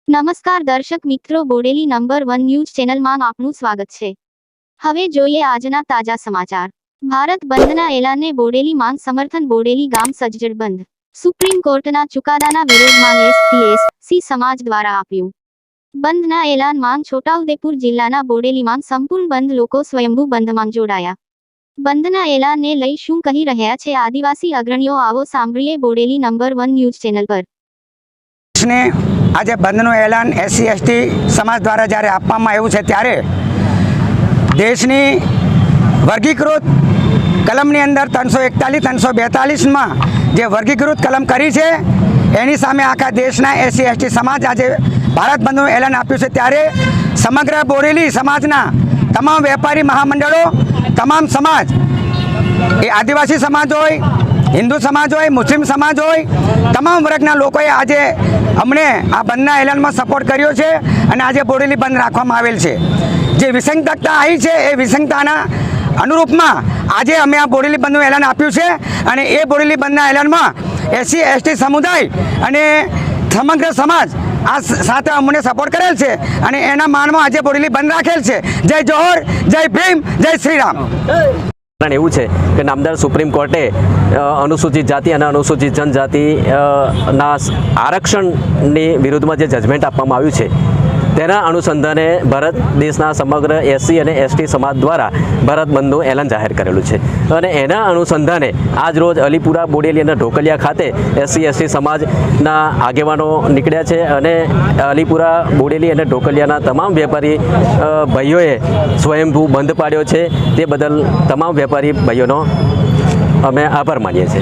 નમસ્કાર દર્શક મિત્રો, બોડેલી નંબર 1 ન્યૂઝ ચેનલમાં આપનું સ્વાગત છે। હવે જોઈએ આજના તાજા સમાચાર। ભારત બંધના એલાનને બોડેલી માંગ સમર્થન। બોડેલી ગામ સજ્જડ બંધ। સુપ્રીમ કોર્ટના ચુકાદાના વિરોધમાં એસટી સમાજ દ્વારા આપ્યું બંધના એલાન માંગ। છોટાઉદેપુર જિલ્લાના બોડેલીમાં સંપૂર્ણ બંધ। લોકો સ્વયંભૂ બંધમાં જોડાયા। બંધના એલાનને લઈ શું કહી રહ્યા છે આદિવાસી અગ્રણીઓ, આવો સાંભળીએ બોડેલી નંબર 1 ન્યૂઝ ચેનલ પર। आज बंधनु एलान एससी एसटी समाज द्वारा जयरे आपवामां आव्युं छे त्यारे देशनी वर्गीकृत कलमनी अंदर 341-342 में जे वर्गीकृत कलम करी छे एनी सामे आखा देशना एससी एसटी समाज आज भारत बंधनु एलान आप्युं छे। त्यारे समग्र बोरेली समाजना तमाम वेपारी महामंडलों, तमाम समाज, ए आदिवासी समाज होय, हिंदू समाज होय, मुस्लिम समाज होय, तमाम वर्गना लोकोए आजे अमने आ बंधना एलान में सपोर्ट कर्यो छे अने आजे बोरेली बंध राखवामां आवेल छे। जे विसंगतता आई छे ए विसंगतताना अनुरूपमां आजे अमे आ बोरेली बंधनु एलान आप्युं छे अने ए बोरेली बंधना एलानमां एससी एसटी समुदाय अने समग्र समाज आ साथे अमने सपोर्ट करेल छे अने एना मानमां आजे बोरेली बंध राखेल छे। जय जोहर, जय भीम, जय श्रीराम। कारण एवं है कि नामदार सुप्रीम कोर्टे अनुसूचित जाति और अनुसूचित जनजाति आरक्षण विरुद्ध में जजमेंट आपवामां आव्युं छे तेना अनुसंधाने भारत देशना समग्र एससी और एसटी समाज द्वारा भारत बंधनु एलान जाहिर करेलुं छे अने एना अनुसंधाने आज रोज अलीपुरा बोडेली और ढोकलिया खाते एससी एसटी समाजना आगेवानो निकळ्या छे अने अलीपुरा बोडेली और ढोकलियाना तमाम वेपारी भाईओए स्वयंभू बंध पाड्यो छे। ते बदल तमाम वेपारी भाईओनो अमे आभार मानीए छे।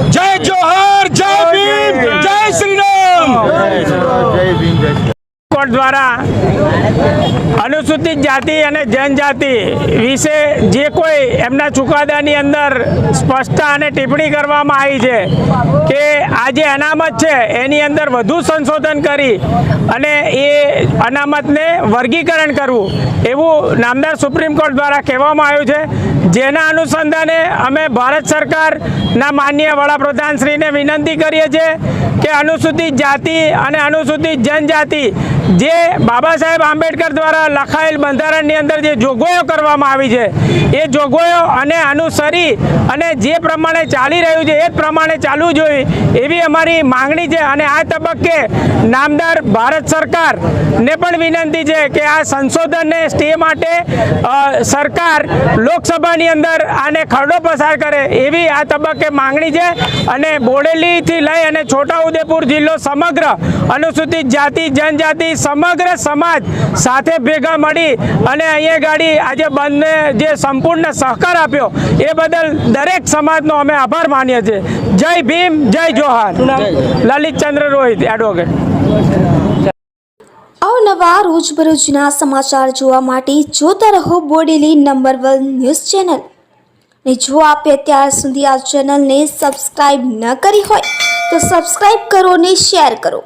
जय जोहर, जय भीम, जय श्रीराम। कोर्ट द्वारा अनुसूचित जाति और जनजाति विषे जे कोई एमना चुकादानी अंदर स्पष्टता और टिप्पणी करवामां आई है कि आज अनामत है एनी अंदर वधु संशोधन करी अने ए अनामत ने वर्गीकरण करवू एवं नामदार सुप्रीम कोर्ट द्वारा कहेवामां आव्युं छे। जेना अनुसंधाने अमे भारत सरकार ना माननीय वडाप्रधान श्री ने विनंती करीए छे कि अनुसूचित जाति और अनुसूचित जनजाति जे बाबा साहेब आंबेडकर द्वारा लखायेल बंधारण अंदर जे जोगवाईओ करवामां आवी छे ए जोगवाईओ अने अनुसरी अने जे प्रमाणे चाली रह्युं छे ए प्रमाणे चालवुं जोईए एवी अमारी मांगणी छे। अने आ तबक्के नामदार भारत सरकार ने पण विनंती छे कि आ संशोधन ने स्टे माटे सरकार लोकसभानी अंदर आने खरडो पसार करे एवी आ तबक्के मांगणी छे। अने बोडेली थी लई अने छोटाउदेपुर जिल्लो समग्र अनुसूचित जाति जनजाति समग्र समाज साथे भेगा मळी अने अहींया गाड़ी आज बंध ने जे संपूर्ण सहकार आप्यो ए बदल दरेक समाजनो अमे आभार मानीए छे। जय भीम, जय जोहार। ललित चंद्र रोहित एडवोकेट। अवनवा रोजबरोजना समाचार जोवा माटे जोता रहो बोडेली नंबर 1 न्यूज चेनल ने जो आपे त्यार सुधी आ चेनल ने सब्सक्राइब न करी होय तो सब्सक्राइब करो ने शेर करो।